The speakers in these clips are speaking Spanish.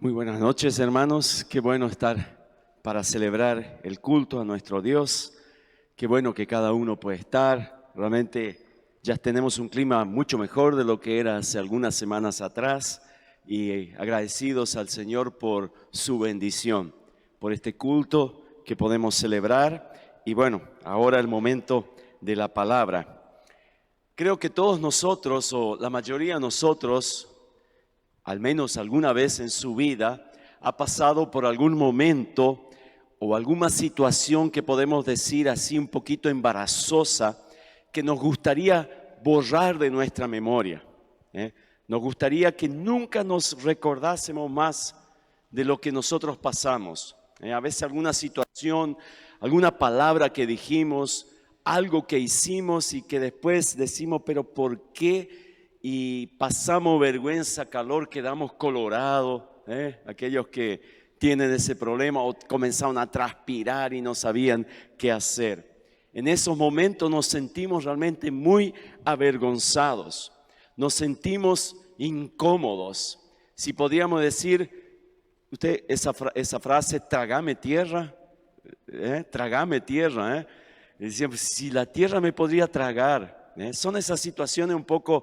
Muy buenas noches, hermanos. Qué bueno estar para celebrar el culto a nuestro Dios. Qué bueno que cada uno puede estar. Realmente ya tenemos un clima mucho mejor de lo que era hace algunas semanas atrás y agradecidos al Señor por su bendición, por este culto que podemos celebrar. Y bueno, ahora el momento de la palabra. Creo que todos nosotros, o la mayoría de nosotros, al menos alguna vez en su vida, ha pasado por algún momento o alguna situación que podemos decir así un poquito embarazosa, que nos gustaría borrar de nuestra memoria. Nos gustaría que nunca nos recordásemos más de lo que nosotros pasamos. A veces alguna situación, alguna palabra que dijimos, algo que hicimos y que después decimos, pero ¿por qué? Y pasamos vergüenza, calor, quedamos colorados, aquellos que tienen ese problema o comenzaron a transpirar y no sabían qué hacer. En esos momentos nos sentimos realmente muy avergonzados, nos sentimos incómodos. Si podríamos decir, usted esa frase, trágame tierra, trágame tierra, decíamos, si la tierra me podría tragar. Son esas situaciones un poco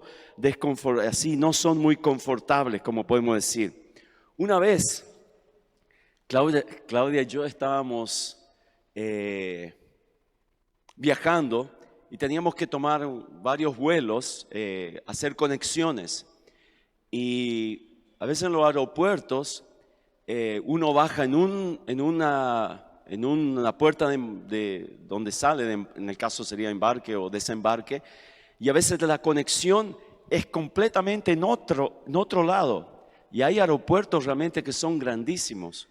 así, no son muy confortables, como podemos decir. Una vez, Claudia y yo estábamos viajando y teníamos que tomar varios vuelos, hacer conexiones. Y a veces en los aeropuertos uno baja en una puerta de donde sale, en el caso sería embarque o desembarque, y a veces la conexión es completamente en otro lado. Y hay aeropuertos realmente que son grandísimos.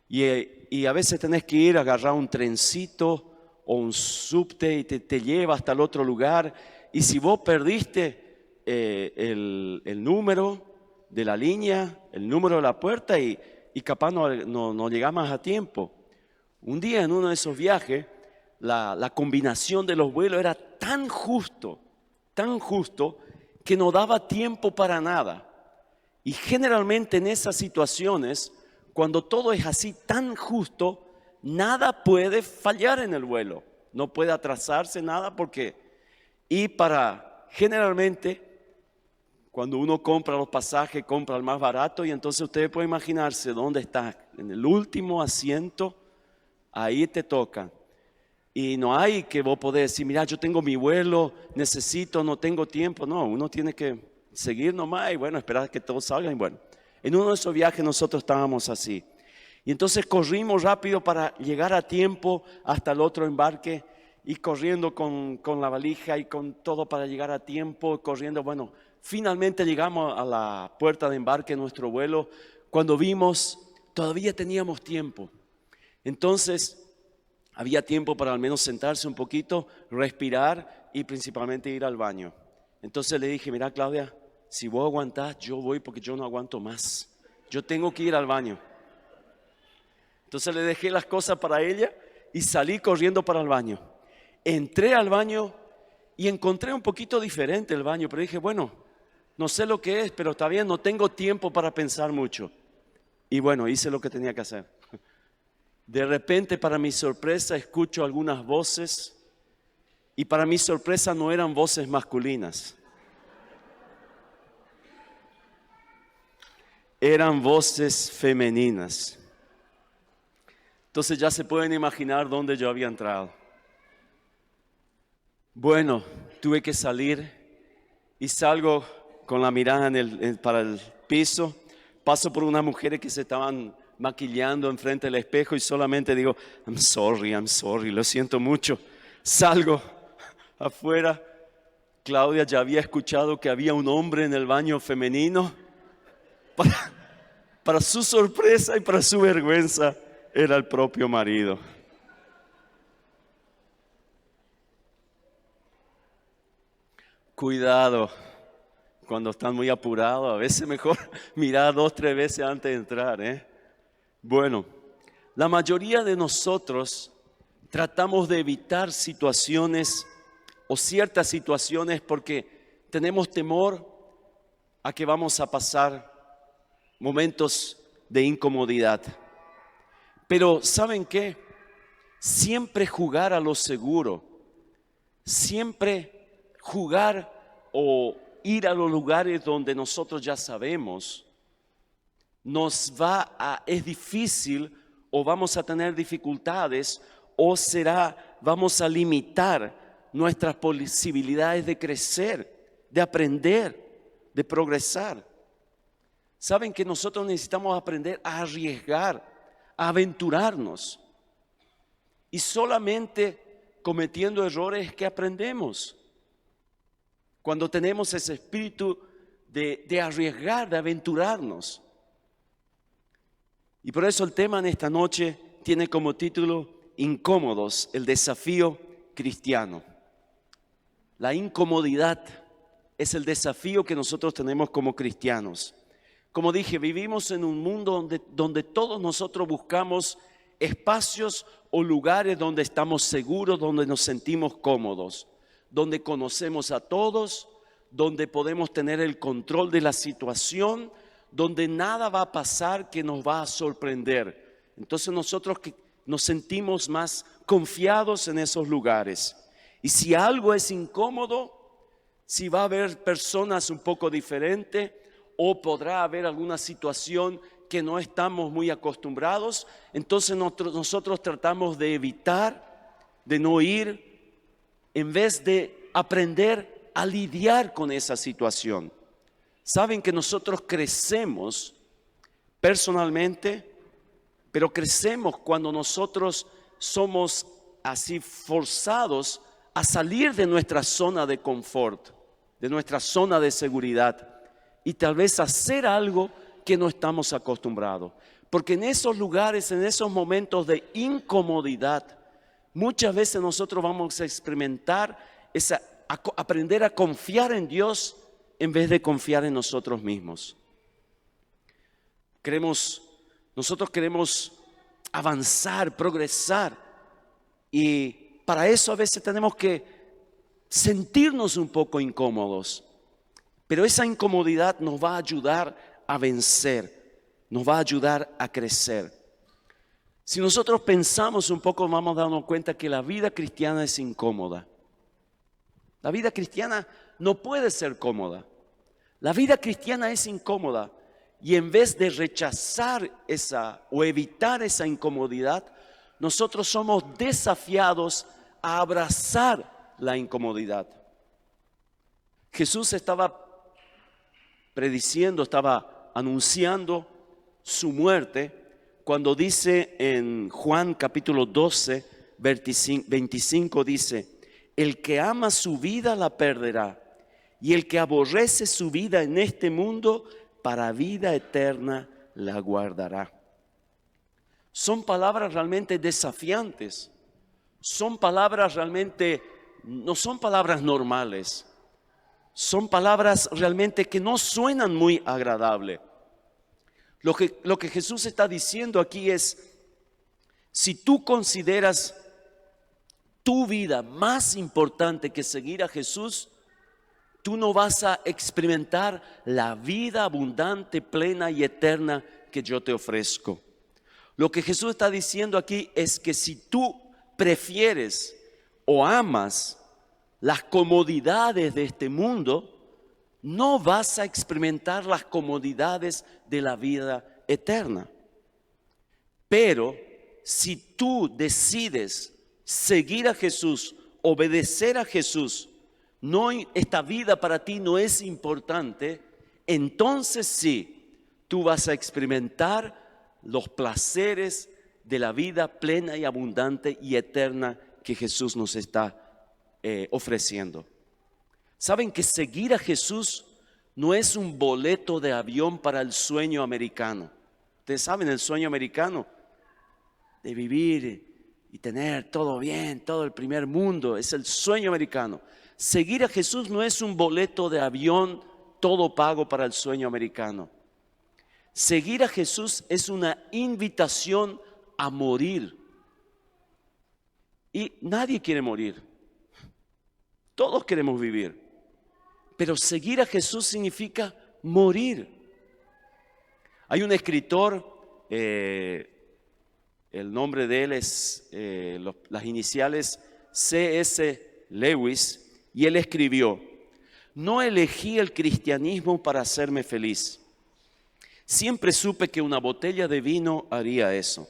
Y a veces tenés que ir a agarrar un trencito o un subte y te lleva hasta el otro lugar. Y si vos perdiste el número de la línea, el número de la puerta y capaz no llegás más a tiempo. Un día en uno de esos viajes, la combinación de los vuelos era tan justo, que no daba tiempo para nada. Y generalmente en esas situaciones, cuando todo es así tan justo, nada puede fallar en el vuelo. No puede atrasarse nada generalmente, cuando uno compra los pasajes, compra el más barato y entonces usted puede imaginarse dónde está, en el último asiento. Ahí te toca. Y no hay que vos podés decir, mira, yo tengo mi vuelo, no tengo tiempo. No, uno tiene que seguir nomás y bueno, esperar que todos salgan. Y bueno, en uno de esos viajes nosotros estábamos así. Y entonces corrimos rápido para llegar a tiempo hasta el otro embarque y corriendo con la valija y con todo para llegar a tiempo, corriendo. Bueno, finalmente llegamos a la puerta de embarque de nuestro vuelo. Cuando vimos, todavía teníamos tiempo. Entonces, había tiempo para al menos sentarse un poquito, respirar y principalmente ir al baño. Entonces le dije, mira Claudia, si vos aguantás, yo voy porque yo no aguanto más. Yo tengo que ir al baño. Entonces le dejé las cosas para ella y salí corriendo para el baño. Entré al baño y encontré un poquito diferente el baño, pero dije, bueno, no sé lo que es, pero está bien, no tengo tiempo para pensar mucho. Y bueno, hice lo que tenía que hacer. De repente, para mi sorpresa, escucho algunas voces y para mi sorpresa no eran voces masculinas. Eran voces femeninas. Entonces ya se pueden imaginar dónde yo había entrado. Bueno, tuve que salir y salgo con la mirada para el piso. Paso por unas mujeres que se estaban maquillando enfrente del espejo y solamente digo, I'm sorry, lo siento mucho. Salgo afuera. Claudia ya había escuchado que había un hombre en el baño femenino. Para su sorpresa y para su vergüenza, era el propio marido. Cuidado cuando están muy apurados, a veces mejor mirar 2 o 3 veces antes de entrar, Bueno, la mayoría de nosotros tratamos de evitar situaciones o ciertas situaciones porque tenemos temor a que vamos a pasar momentos de incomodidad. Pero ¿saben qué? Siempre jugar a lo seguro, siempre jugar o ir a los lugares donde nosotros ya sabemos, es difícil o vamos a tener dificultades o vamos a limitar nuestras posibilidades de crecer, de aprender, de progresar. Saben que nosotros necesitamos aprender a arriesgar, a aventurarnos. Y solamente cometiendo errores es que aprendemos. Cuando tenemos ese espíritu de arriesgar, de aventurarnos. Y por eso el tema en esta noche tiene como título Incómodos, el desafío cristiano. La incomodidad es el desafío que nosotros tenemos como cristianos. Como dije, vivimos en un mundo donde todos nosotros buscamos espacios o lugares donde estamos seguros, donde nos sentimos cómodos, donde conocemos a todos, donde podemos tener el control de la situación, donde nada va a pasar que nos va a sorprender. Entonces nosotros nos sentimos más confiados en esos lugares. Y si algo es incómodo, si va a haber personas un poco diferentes o podrá haber alguna situación que no estamos muy acostumbrados, entonces nosotros tratamos de evitar, de no ir, en vez de aprender a lidiar con esa situación. Saben que nosotros crecemos personalmente, pero crecemos cuando nosotros somos así forzados a salir de nuestra zona de confort, de nuestra zona de seguridad y tal vez hacer algo que no estamos acostumbrados. Porque en esos lugares, en esos momentos de incomodidad, muchas veces nosotros vamos a experimentar aprender a confiar en Dios en vez de confiar en nosotros mismos. Nosotros queremos avanzar, progresar, y para eso a veces tenemos que sentirnos un poco incómodos. Pero esa incomodidad nos va a ayudar a vencer, nos va a ayudar a crecer. Si nosotros pensamos un poco, vamos a darnos cuenta que la vida cristiana es incómoda. La vida cristiana no puede ser cómoda. La vida cristiana es incómoda y en vez de rechazar o evitar esa incomodidad, nosotros somos desafiados a abrazar la incomodidad. Jesús estaba prediciendo, estaba anunciando su muerte cuando dice en Juan capítulo 12, 25 dice: el que ama su vida la perderá, y el que aborrece su vida en este mundo, para vida eterna la guardará. Son palabras realmente desafiantes, son palabras realmente, no son palabras normales, son palabras realmente que no suenan muy agradables. Lo que Jesús está diciendo aquí es, si tú consideras tu vida más importante que seguir a Jesús, tú no vas a experimentar la vida abundante, plena y eterna que yo te ofrezco. Lo que Jesús está diciendo aquí es que si tú prefieres o amas las comodidades de este mundo, no vas a experimentar las comodidades de la vida eterna. Pero si tú decides seguir a Jesús, obedecer a Jesús, esta vida para ti no es importante, entonces sí, tú vas a experimentar los placeres de la vida plena y abundante y eterna que Jesús nos está ofreciendo. ¿Saben que seguir a Jesús no es un boleto de avión para el sueño americano? Ustedes saben el sueño americano de vivir y tener todo bien, todo el primer mundo, es el sueño americano. Seguir a Jesús no es un boleto de avión todo pago para el sueño americano. Seguir a Jesús es una invitación a morir. Y nadie quiere morir. Todos queremos vivir. Pero seguir a Jesús significa morir. Hay un escritor el nombre de él es las iniciales C.S. Lewis, y él escribió: no elegí el cristianismo para hacerme feliz. Siempre supe que una botella de vino haría eso.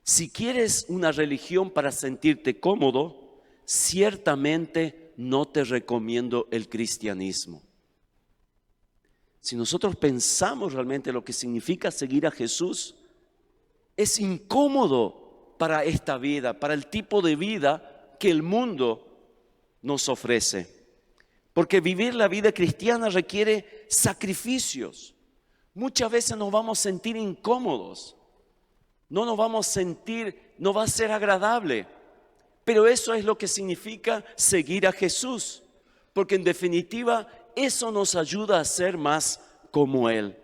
Si quieres una religión para sentirte cómodo, ciertamente no te recomiendo el cristianismo. Si nosotros pensamos realmente lo que significa seguir a Jesús, es incómodo para esta vida, para el tipo de vida que el mundo nos ofrece. Porque vivir la vida cristiana requiere sacrificios. Muchas veces nos vamos a sentir incómodos, no nos vamos a sentir, no va a ser agradable, pero eso es lo que significa seguir a Jesús, porque en definitiva eso nos ayuda a ser más como Él.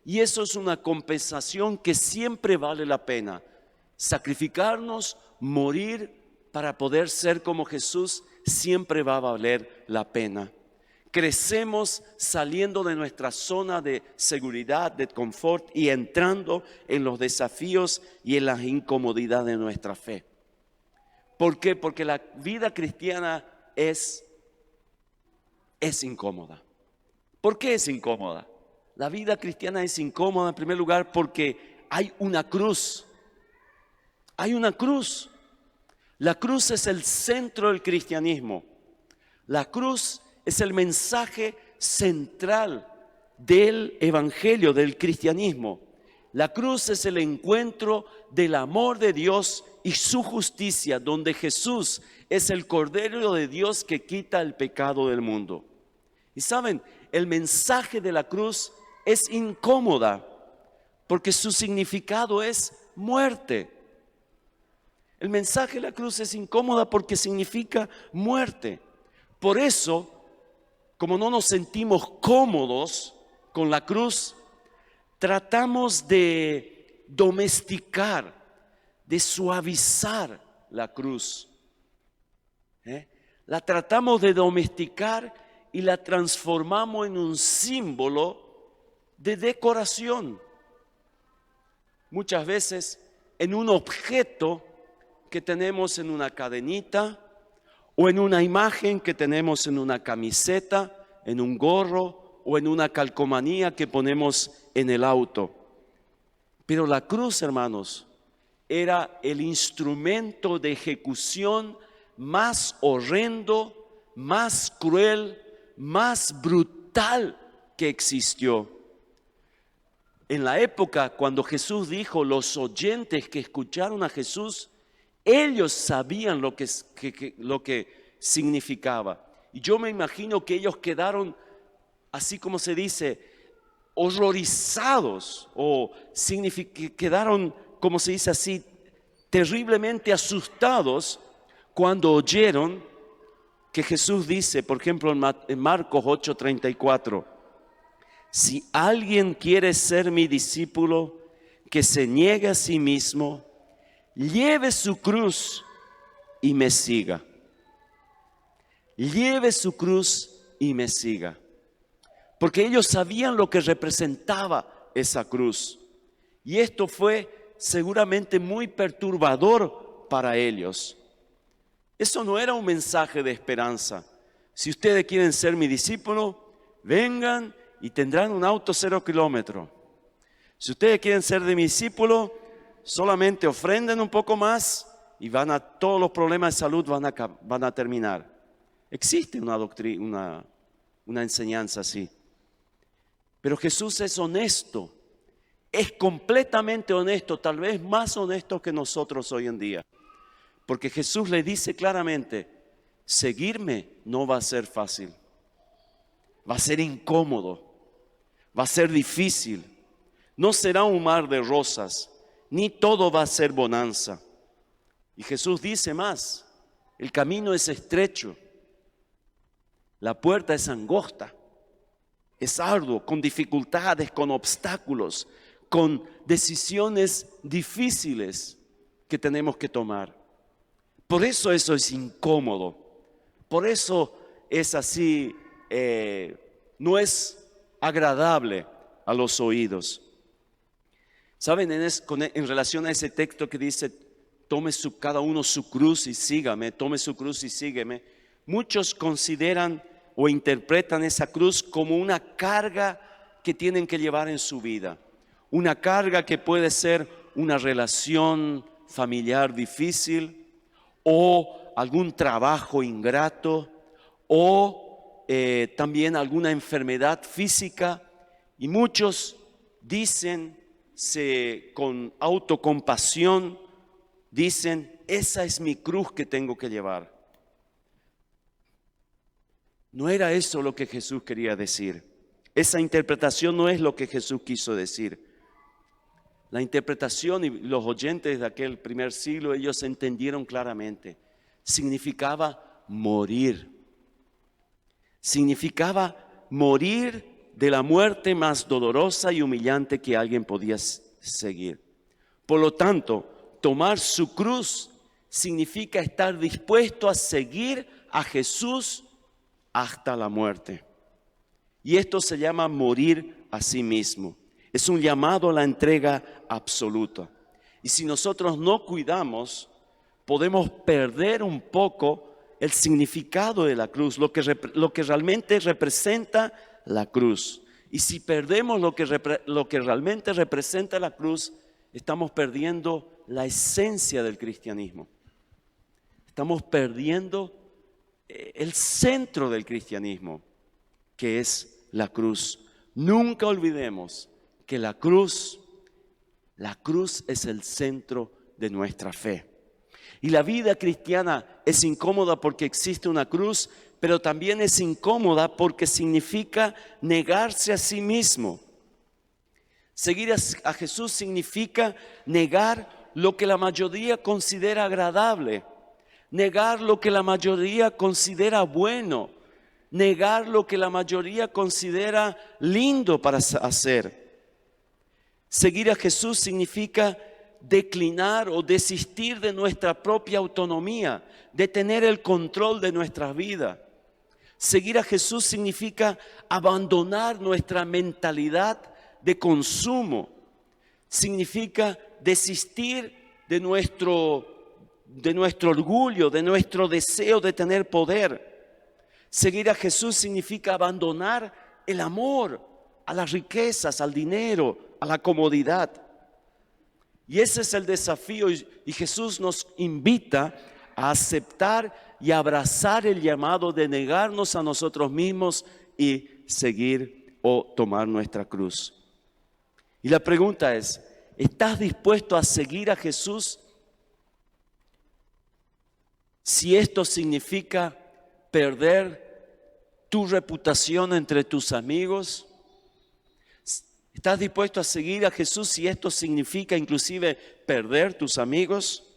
Y eso es una compensación que siempre vale la pena. Sacrificarnos, morir para poder ser como Jesús, siempre va a valer la pena. Crecemos saliendo de nuestra zona de seguridad, de confort y entrando en los desafíos y en las incomodidades de nuestra fe. ¿Por qué? Porque la vida cristiana es incómoda. ¿Por qué es incómoda? La vida cristiana es incómoda en primer lugar porque hay una cruz. Hay una cruz. La cruz es el centro del cristianismo. La cruz es el mensaje central del evangelio, del cristianismo. La cruz es el encuentro del amor de Dios y su justicia, donde Jesús es el Cordero de Dios que quita el pecado del mundo. Y saben, el mensaje de la cruz es incómoda porque su significado es muerte. El mensaje de la cruz es incómoda porque significa muerte. Por eso, como no nos sentimos cómodos con la cruz, tratamos de domesticar, de suavizar la cruz. La tratamos de domesticar y la transformamos en un símbolo de decoración. Muchas veces en un objeto que tenemos en una cadenita, o en una imagen que tenemos en una camiseta, en un gorro o en una calcomanía que ponemos en el auto. Pero la cruz, hermanos, era el instrumento de ejecución más horrendo, más cruel, más brutal que existió. En la época cuando Jesús dijo, los oyentes que escucharon a Jesús, ellos sabían lo que significaba. Y yo me imagino que ellos quedaron, así como se dice, horrorizados, o quedaron, como se dice así, terriblemente asustados cuando oyeron que Jesús dice, por ejemplo, en Marcos 8:34, si alguien quiere ser mi discípulo, que se niegue a sí mismo, lleve su cruz y me siga. Lleve su cruz y me siga. Porque ellos sabían lo que representaba esa cruz. Y esto fue seguramente muy perturbador para ellos. Eso no era un mensaje de esperanza. Si ustedes quieren ser mi discípulo, vengan y tendrán un auto 0 kilómetros. Si ustedes quieren ser de mi discípulo, solamente ofrenden un poco más y todos los problemas de salud van a terminar. Existe una doctrina, una enseñanza así. Pero Jesús es honesto, es completamente honesto, tal vez más honesto que nosotros hoy en día. Porque Jesús le dice claramente, seguirme no va a ser fácil, va a ser incómodo, va a ser difícil, no será un mar de rosas, ni todo va a ser bonanza. Y Jesús dice más, el camino es estrecho, la puerta es angosta, es arduo, con dificultades, con obstáculos, con decisiones difíciles que tenemos que tomar. Por eso es incómodo, por eso es así, no es agradable a los oídos. ¿Saben? En relación a ese texto que dice, cada uno su cruz y sígame, tome su cruz y sígueme, muchos consideran o interpretan esa cruz como una carga que tienen que llevar en su vida. Una carga que puede ser una relación familiar difícil o algún trabajo ingrato o también alguna enfermedad física. Y muchos dicen, con autocompasión, dicen, esa es mi cruz que tengo que llevar. No era eso lo que Jesús quería decir. Esa interpretación no es lo que Jesús quiso decir. La interpretación y los oyentes de aquel primer siglo, ellos entendieron claramente. Significaba morir. Significaba morir de la muerte más dolorosa y humillante que alguien podía seguir. Por lo tanto, tomar su cruz significa estar dispuesto a seguir a Jesús hasta la muerte. Y esto se llama morir a sí mismo. Es un llamado a la entrega absoluta. Y si nosotros no cuidamos, podemos perder un poco el significado de la cruz, lo que realmente representa la cruz. Y si perdemos lo que realmente representa la cruz, estamos perdiendo la esencia del cristianismo. Estamos perdiendo el centro del cristianismo, que es la cruz. Nunca olvidemos que la cruz es el centro de nuestra fe. Y la vida cristiana es incómoda porque existe una cruz, pero también es incómoda porque significa negarse a sí mismo. Seguir a Jesús significa negar lo que la mayoría considera agradable, negar lo que la mayoría considera bueno, negar lo que la mayoría considera lindo para hacer. Seguir a Jesús significa declinar o desistir de nuestra propia autonomía, de tener el control de nuestra vida. Seguir a Jesús significa abandonar nuestra mentalidad de consumo. Significa desistir de nuestro orgullo, de nuestro deseo de tener poder. Seguir a Jesús significa abandonar el amor a las riquezas, al dinero, a la comodidad. Y ese es el desafío, y Jesús nos invita a aceptar y abrazar el llamado de negarnos a nosotros mismos y seguir o tomar nuestra cruz. Y la pregunta es, ¿estás dispuesto a seguir a Jesús si esto significa perder tu reputación entre tus amigos? ¿Estás dispuesto a seguir a Jesús si esto significa inclusive perder tus amigos?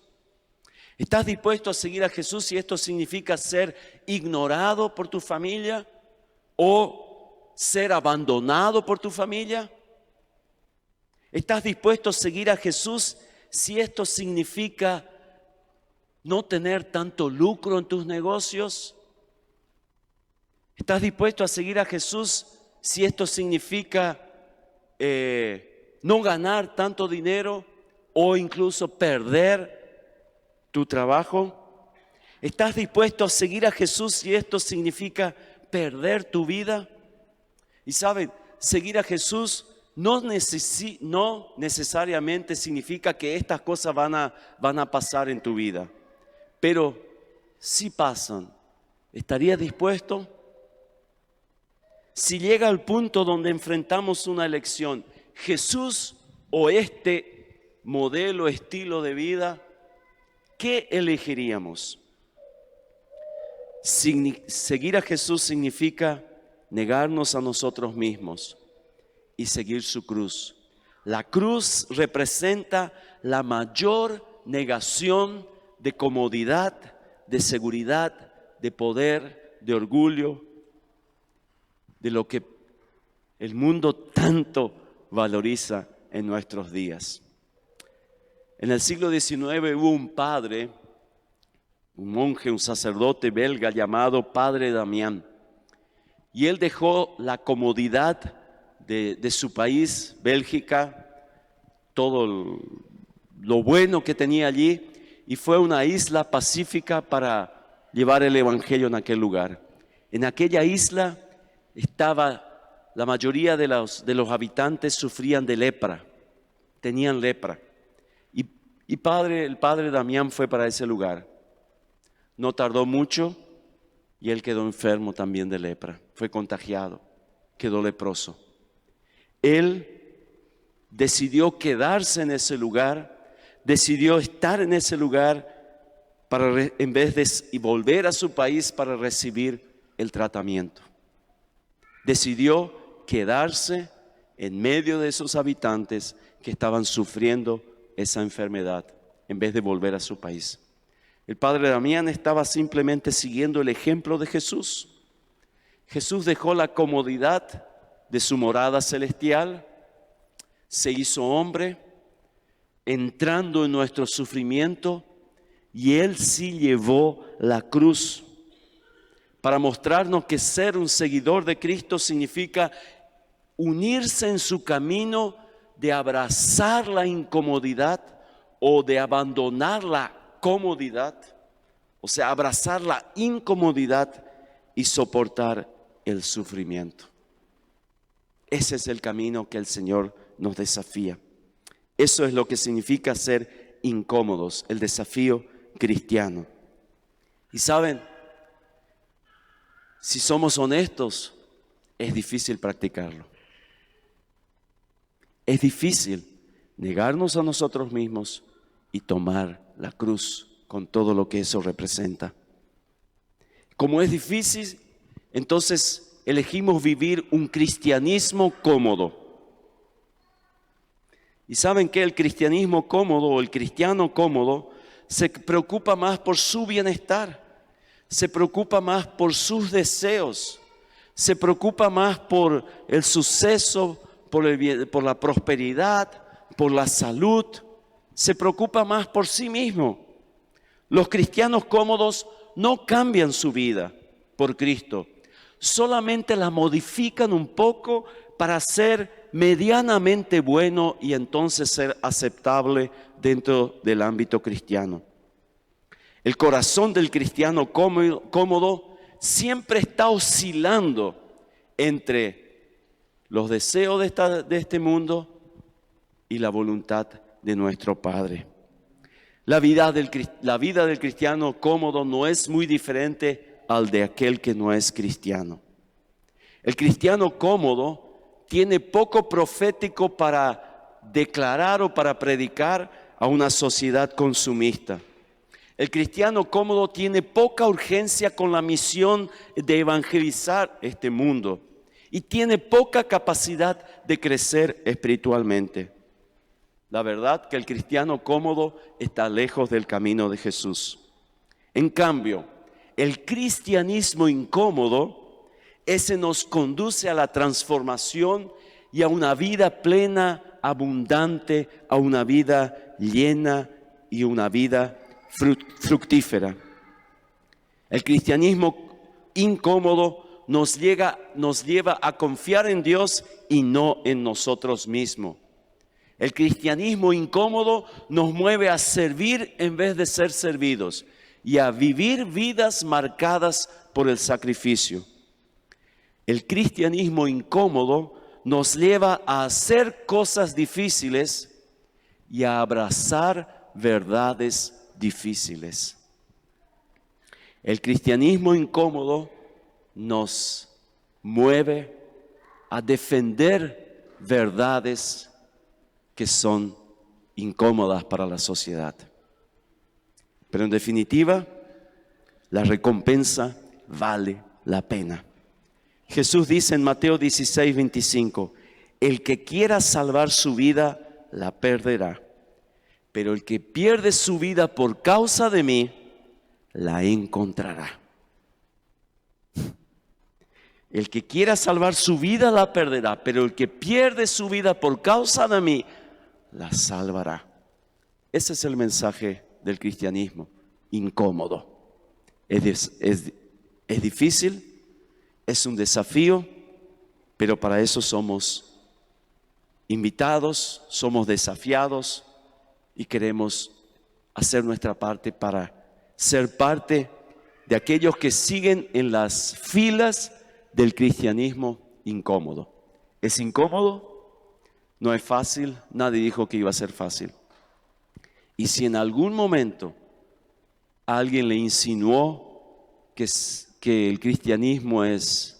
¿Estás dispuesto a seguir a Jesús si esto significa ser ignorado por tu familia o ser abandonado por tu familia? ¿Estás dispuesto a seguir a Jesús si esto significa no tener tanto lucro en tus negocios? ¿Estás dispuesto a seguir a Jesús si esto significa no ganar tanto dinero o incluso perder tu trabajo? ¿Estás dispuesto a seguir a Jesús si esto significa perder tu vida? Y saben, seguir a Jesús no necesariamente significa que estas cosas van a pasar en tu vida, pero si pasan, ¿estarías dispuesto? Si llega al punto donde enfrentamos una elección, Jesús o este modelo, estilo de vida, ¿qué elegiríamos? Seguir a Jesús significa negarnos a nosotros mismos y seguir su cruz. La cruz representa la mayor negación de comodidad, de seguridad, de poder, de orgullo, de lo que el mundo tanto valoriza en nuestros días. En el siglo XIX hubo un padre, un monje, un sacerdote belga llamado Padre Damián. Y él dejó la comodidad de su país, Bélgica, todo lo bueno que tenía allí y fue a una isla pacífica para llevar el evangelio en aquel lugar. En aquella isla la mayoría de los habitantes sufrían de lepra, tenían lepra. Y el padre Damián fue para ese lugar. No tardó mucho y él quedó enfermo también de lepra, fue contagiado, quedó leproso. Él decidió quedarse en ese lugar, decidió estar en ese lugar en vez de volver a su país para recibir el tratamiento. Decidió quedarse en medio de esos habitantes que estaban sufriendo esa enfermedad en vez de volver a su país. El padre Damián estaba simplemente siguiendo el ejemplo de Jesús. Jesús dejó la comodidad de su morada celestial, se hizo hombre, entrando en nuestro sufrimiento, y Él sí llevó la cruz para mostrarnos que ser un seguidor de Cristo significa unirse en su camino de abrazar la incomodidad o de abandonar la comodidad, o sea, abrazar la incomodidad y soportar el sufrimiento. Ese es el camino que el Señor nos desafía. Eso es lo que significa ser incómodos, el desafío cristiano. Y saben, si somos honestos, es difícil practicarlo. Es difícil negarnos a nosotros mismos y tomar la cruz con todo lo que eso representa. Como es difícil, entonces elegimos vivir un cristianismo cómodo. Y saben que el cristianismo cómodo o el cristiano cómodo se preocupa más por su bienestar, se preocupa más por sus deseos, se preocupa más por el suceso, por la prosperidad, por la salud, se preocupa más por sí mismo. Los cristianos cómodos no cambian su vida por Cristo, solamente la modifican un poco para ser medianamente bueno y entonces ser aceptable dentro del ámbito cristiano. El corazón del cristiano cómodo siempre está oscilando entre los deseos de este mundo y la voluntad de nuestro Padre. La vida del cristiano cómodo no es muy diferente al de aquel que no es cristiano. El cristiano cómodo tiene poco profético para declarar o para predicar a una sociedad consumista. El cristiano cómodo tiene poca urgencia con la misión de evangelizar este mundo y tiene poca capacidad de crecer espiritualmente. La verdad que el cristiano cómodo está lejos del camino de Jesús. En cambio, el cristianismo incómodo, ese nos conduce a la transformación y a una vida plena, abundante, a una vida llena y una vida fructífera. El cristianismo incómodo nos lleva a confiar en Dios y no en nosotros mismos. El cristianismo incómodo nos mueve a servir en vez de ser servidos y a vivir vidas marcadas por el sacrificio. El cristianismo incómodo nos lleva a hacer cosas difíciles y a abrazar verdades difíciles. El cristianismo incómodo nos mueve a defender verdades que son incómodas para la sociedad. Pero en definitiva, la recompensa vale la pena. Jesús dice en Mateo 16:25, el que quiera salvar su vida, la perderá. Pero el que pierde su vida por causa de mí, la encontrará. El que quiera salvar su vida, la perderá. Pero el que pierde su vida por causa de mí, la salvará. Ese es el mensaje del cristianismo incómodo. Es difícil, es un desafío, pero para eso somos invitados, somos desafiados y queremos hacer nuestra parte para ser parte de aquellos que siguen en las filas del cristianismo incómodo. ¿Es incómodo? No es fácil, nadie dijo que iba a ser fácil. Y si en algún momento alguien le insinuó que el cristianismo es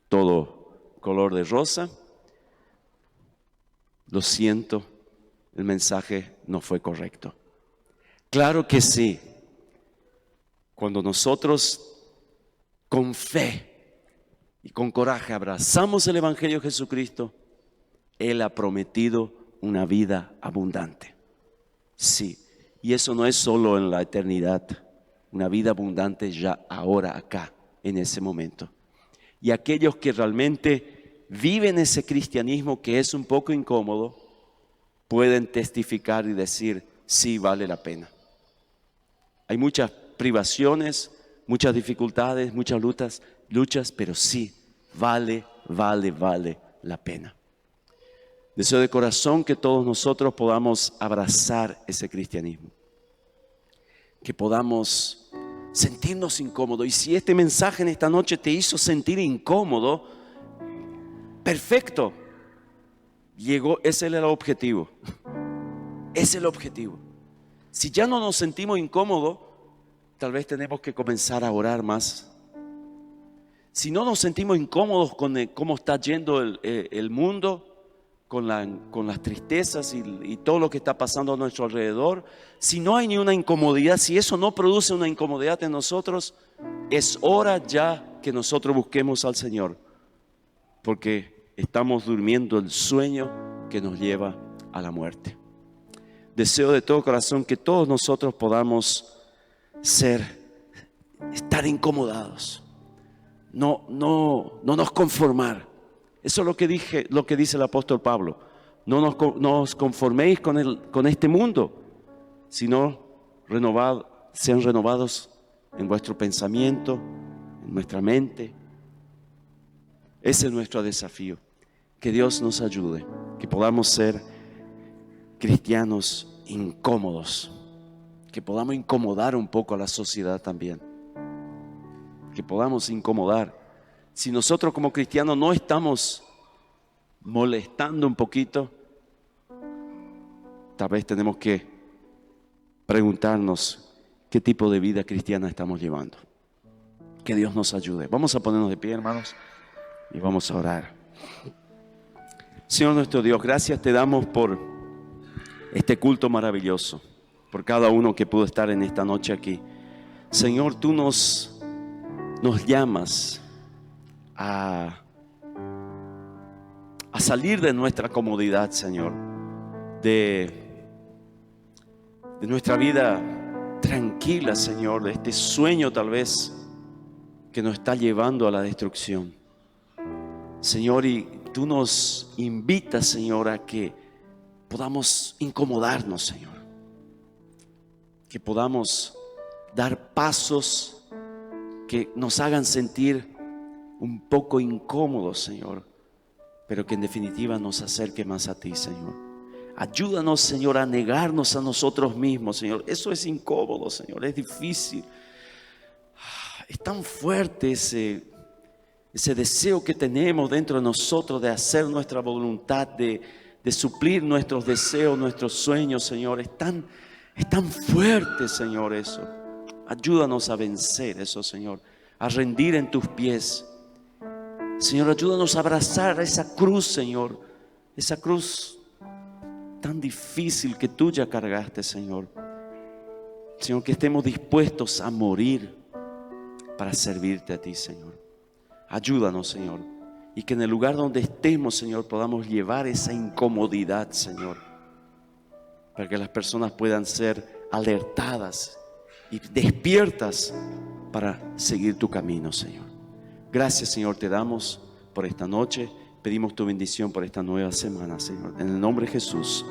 todo color de rosa, lo siento, el mensaje no fue correcto. Claro que sí, cuando nosotros con fe y con coraje abrazamos el Evangelio de Jesucristo, Él ha prometido una vida abundante. Sí, y eso no es solo en la eternidad, una vida abundante ya ahora, acá, en ese momento. Y aquellos que realmente viven ese cristianismo que es un poco incómodo, pueden testificar y decir, sí, vale la pena. Hay muchas privaciones, muchas dificultades, muchas luchas, pero sí, vale la pena. Deseo de corazón que todos nosotros podamos abrazar ese cristianismo, que podamos sentirnos incómodos. Y si este mensaje en esta noche te hizo sentir incómodo, perfecto, llegó, ese era el objetivo. Ese es el objetivo. Si ya no nos sentimos incómodos, tal vez tenemos que comenzar a orar más. Si no nos sentimos incómodos con cómo está yendo el mundo, con las tristezas y todo lo que está pasando a nuestro alrededor, si no hay ni una incomodidad, si eso no produce una incomodidad en nosotros, es hora ya que nosotros busquemos al Señor, porque estamos durmiendo el sueño que nos lleva a la muerte. Deseo de todo corazón que todos nosotros podamos estar incomodados, no nos conformar. Eso es lo que dice el apóstol Pablo. No os conforméis con este mundo, sino sean renovados en vuestro pensamiento, en nuestra mente. Ese es nuestro desafío. Que Dios nos ayude, que podamos ser cristianos incómodos, que podamos incomodar un poco a la sociedad también, que podamos incomodar. Si nosotros como cristianos no estamos molestando un poquito, tal vez tenemos que preguntarnos qué tipo de vida cristiana estamos llevando. Que Dios nos ayude. Vamos a ponernos de pie, hermanos, y vamos a orar. Señor nuestro Dios, gracias te damos por este culto maravilloso, por cada uno que pudo estar en esta noche aquí. Señor, tú nos llamas a salir de nuestra comodidad, Señor, de nuestra vida tranquila, Señor, de este sueño tal vez que nos está llevando a la destrucción. Señor, y tú nos invitas, Señor, a que podamos incomodarnos, Señor, que podamos dar pasos que nos hagan sentir un poco incómodos, Señor, pero que en definitiva nos acerque más a ti, Señor. Ayúdanos, Señor, a negarnos a nosotros mismos, Señor. Eso es incómodo, Señor, es difícil. Es tan fuerte ese deseo que tenemos dentro de nosotros de hacer nuestra voluntad, de suplir nuestros deseos, nuestros sueños, Señor. Es tan fuerte, Señor, eso. Ayúdanos a vencer eso, Señor, a rendir en tus pies. Señor, ayúdanos a abrazar esa cruz, Señor, esa cruz tan difícil que tú ya cargaste, Señor. Señor, que estemos dispuestos a morir para servirte a ti, Señor. Ayúdanos, Señor, y que en el lugar donde estemos, Señor, podamos llevar esa incomodidad, Señor, para que las personas puedan ser alertadas y despiertas para seguir tu camino, Señor. Gracias, Señor, te damos por esta noche. Pedimos tu bendición por esta nueva semana, Señor. En el nombre de Jesús.